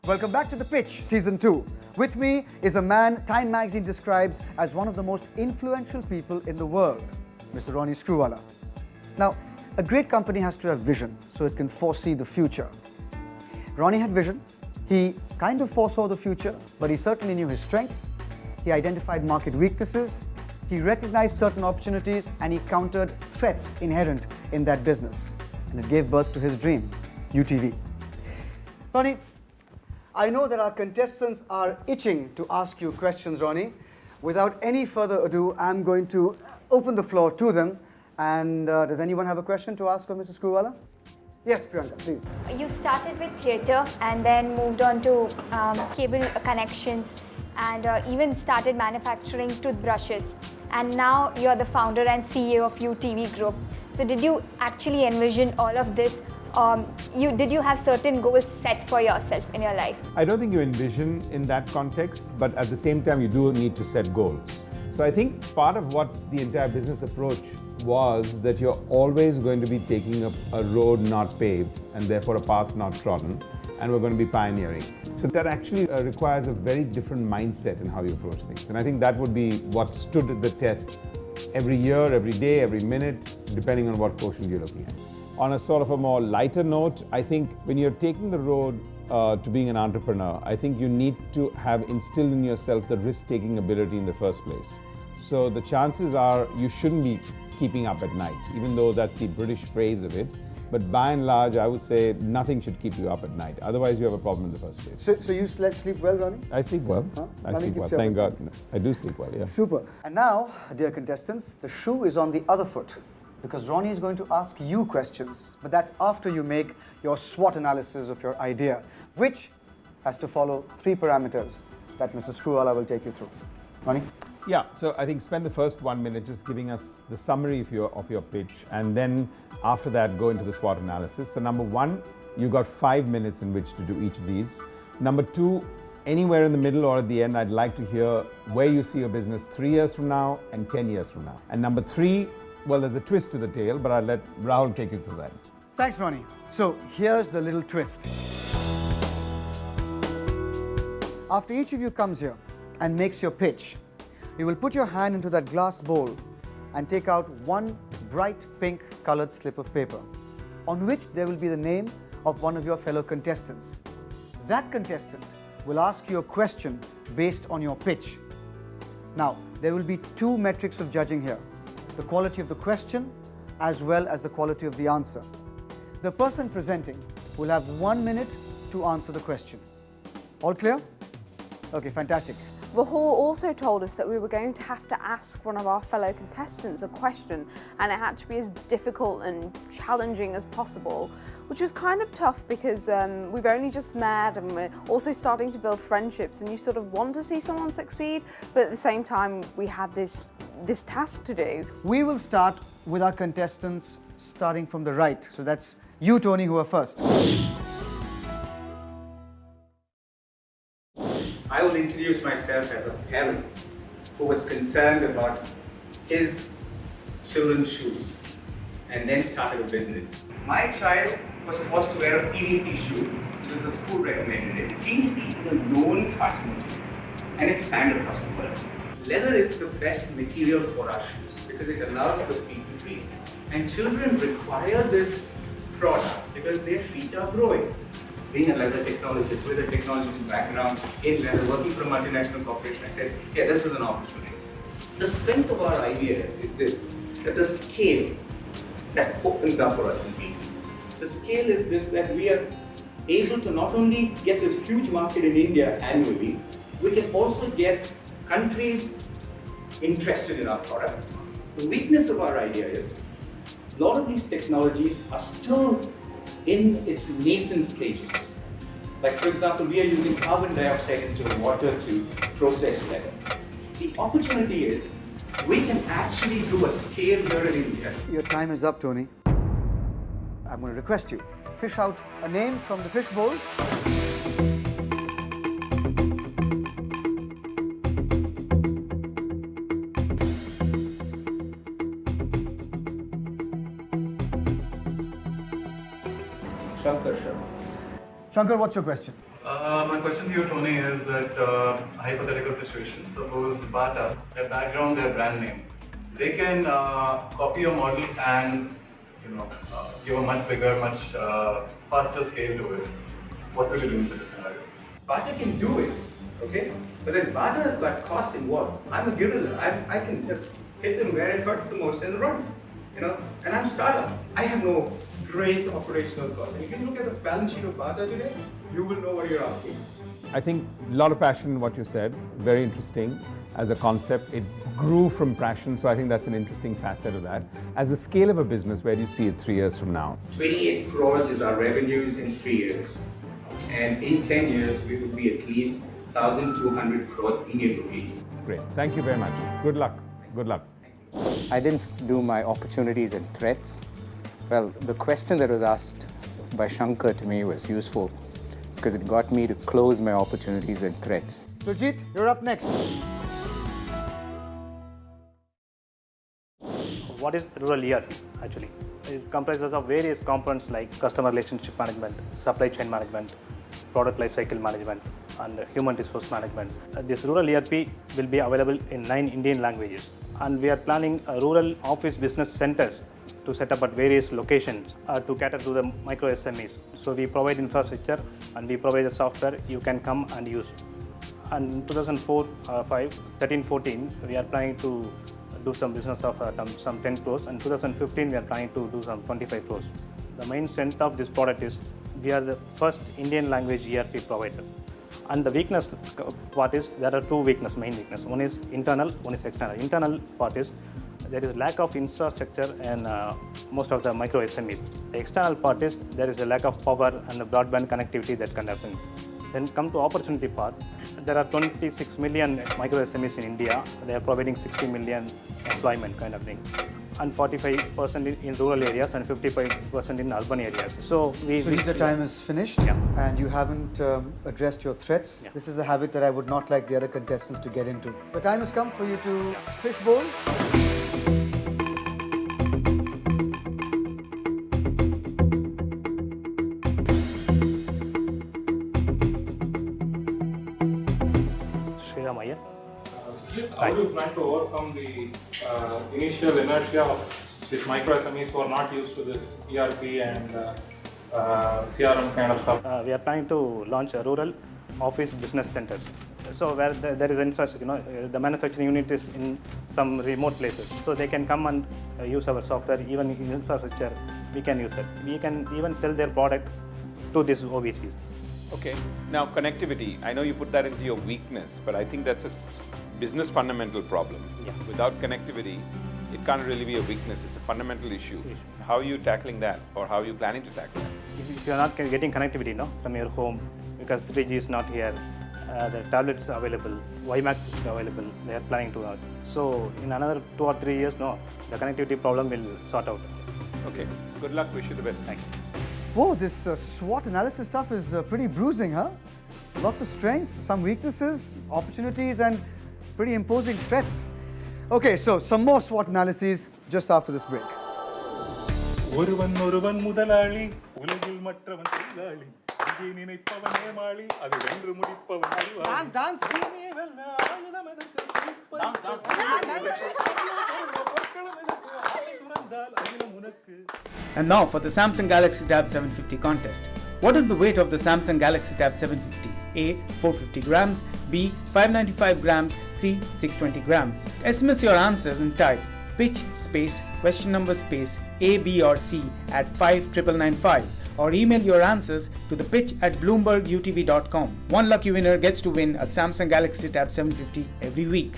Welcome back to The Pitch, Season 2. With me is a man Time magazine describes as one of the most influential people in the world, Mr. Ronnie Screwvala. Now, a great company has to have vision so it can foresee the future. Ronnie had vision. He kind of foresaw the future, but he certainly knew his strengths. He identified market weaknesses. He recognized certain opportunities and he countered threats inherent in that business. And it gave birth to his dream, UTV. Ronnie, I know that our contestants are itching to ask you questions, Ronnie. Without any further ado, I'm going to open the floor to them. And does anyone have a question to ask of Mr. Screwvala? Yes, Priyanka, please. You started with theatre and then moved on to cable connections and even started manufacturing toothbrushes. And now you're the founder and CEO of UTV Group. So did you actually envision all of this? Did you have certain goals set for yourself in your life? I don't think you envision in that context, but at the same time, you do need to set goals. So I think part of what the entire business approach was that you're always going to be taking a road not paved and therefore a path not trodden, and we're going to be pioneering. So that actually requires a very different mindset in how you approach things. And I think that would be what stood the test every year, every day, every minute, depending on what quotient you're looking at. On a sort of a more lighter note, I think when you're taking the road to being an entrepreneur, I think you need to have instilled in yourself the risk-taking ability in the first place. So the chances are you shouldn't be keeping up at night, even though that's the British phrase of it. But by and large, I would say nothing should keep you up at night. Otherwise, you have a problem in the first place. So you sleep well, Ronnie? I sleep well. Huh? I sleep well. Thank God. I do sleep well, yeah. Super. And now, dear contestants, the shoe is on the other foot because Ronnie is going to ask you questions. But that's after you make your SWOT analysis of your idea, which has to follow 3 parameters that Mr. Screwvala will take you through. Ronnie? Yeah, so I think spend the first 1 minute just giving us the summary of your pitch, and then after that go into the SWOT analysis. So number 1, you got 5 minutes in which to do each of these. Number 2, anywhere in the middle or at the end, I'd like to hear where you see your business 3 years from now and 10 years from now. And number 3, well, there's a twist to the tale, but I'll let Rahul take you through that. Thanks, Ronnie. So here's the little twist. After each of you comes here and makes your pitch, you will put your hand into that glass bowl and take out one bright pink colored slip of paper on which there will be the name of one of your fellow contestants. That contestant will ask you a question based on your pitch. Now, there will be 2 metrics of judging here: the quality of the question as well as the quality of the answer. The person presenting will have 1 minute to answer the question. All clear? Okay, fantastic. Rahul also told us that we were going to have to ask one of our fellow contestants a question, and it had to be as difficult and challenging as possible, which was kind of tough because we've only just met and we're also starting to build friendships, and you sort of want to see someone succeed, but at the same time we had this task to do. We will start with our contestants starting from the right. So that's you, Tony, who are first. I will introduce myself as a parent who was concerned about his children's shoes and then started a business. My child was supposed to wear a PVC shoe because the school recommended it. PVC is a known carcinogen and it's banned across the world. Leather is the best material for our shoes because it allows the feet to breathe. And children require this product because their feet are growing. Being a leather technologist with a technology background in leather, working for a multinational corporation, I said, yeah, this is an opportunity. The strength of our idea is this, that the scale that opens up for us in B. The scale is this, that we are able to not only get this huge market in India annually, we can also get countries interested in our product. The weakness of our idea is a lot of these technologies are still in its nascent stages. Like for example, we are using carbon dioxide instead of water to process leather. The opportunity is we can actually do a scale here in India. Your time is up, Tony. I'm going to request you, fish out a name from the fish bowl. Shankar, what's your question? My question to you, Tony, is that hypothetical situation. Suppose Bata, their background, their brand name, they can copy your model and give a much bigger, much faster scale to it. What will you do in such a scenario? Bata can do it, okay? But then Bata has got costs involved. I'm a guerrilla. I can just hit them where it hurts the most and run, And I'm startup. I have no great operational costs. And if you look at the balance sheet of Bata today, you will know what you're asking. I think a lot of passion in what you said, very interesting as a concept. It grew from passion, so I think that's an interesting facet of that. As the scale of a business, where do you see it 3 years from now? 28 crores is our revenues in 3 years. And in 10 years, we will be at least 1,200 crores Indian rupees. Great. Thank you very much. Good luck. Good luck. I didn't do my opportunities and threats. Well, the question that was asked by Shankar to me was useful because it got me to close my opportunities and threats. Sujit, you're up next. What is rural ERP actually? It comprises of various components like customer relationship management, supply chain management, product lifecycle management, and human resource management. This rural ERP will be available in 9 Indian languages. And we are planning rural office business centers to set up at various locations to cater to the micro SMEs. So we provide infrastructure and we provide the software you can come and use. And in 2013-14, we are planning to do some business of some 10 crores, and 2015 we are planning to do some 25 crores. The main strength of this product is we are the first Indian language ERP provider. And the weakness part is there are 2 main weakness. One is internal, one is external. Internal part is there is lack of infrastructure in most of the micro SMEs. The external part is there is a lack of power and broadband connectivity that can happen. Then come to opportunity part. There are 26 million micro SMEs in India. They are providing 60 million employment kind of thing. And 45% in rural areas and 55% in urban areas. So The time is finished, and you haven't addressed your threats. Yeah. This is a habit that I would not like the other contestants to get into. The time has come for you to fishbowl. How do you plan to overcome the initial inertia of these micro SMEs who are not used to this ERP and CRM kind of stuff? We are planning to launch a rural office business centers. So where there is infrastructure, the manufacturing unit is in some remote places. So they can come and use our software, even in infrastructure, we can use it. We can even sell their product to these OBCs. Okay. Now, connectivity. I know you put that into your weakness, but I think that's a business fundamental problem. Yeah. Without connectivity, it can't really be a weakness. It's a fundamental issue. How are you tackling that, or how are you planning to tackle that? If you are not getting connectivity from your home, because 3G is not here, the tablets are available, WiMAX is available, they are planning to out. So in another 2 or 3 years, the connectivity problem will sort out. Okay. Good luck. Wish you the best. Thank you. Whoa, this SWOT analysis stuff is pretty bruising, huh? Lots of strengths, some weaknesses, opportunities, and pretty imposing threats. Okay, so some more SWOT analyses just after this break. ஒருவன் முதலாளி உலகில் மற்றவன் தொழிலாளி இங்கே நினைப்பவன் ஏமாளி அதை வென்று முடிப்பவன் அறிவாளி dance And now for the Samsung Galaxy Tab 750 contest. What is the weight of the Samsung Galaxy Tab 750? A. 450 grams, B. 595 grams, C. 620 grams. SMS your answers and type pitch space question number space A, B or C at 59995 or email your answers to the pitch@bloombergutv.com. One lucky winner gets to win a Samsung Galaxy Tab 750 every week.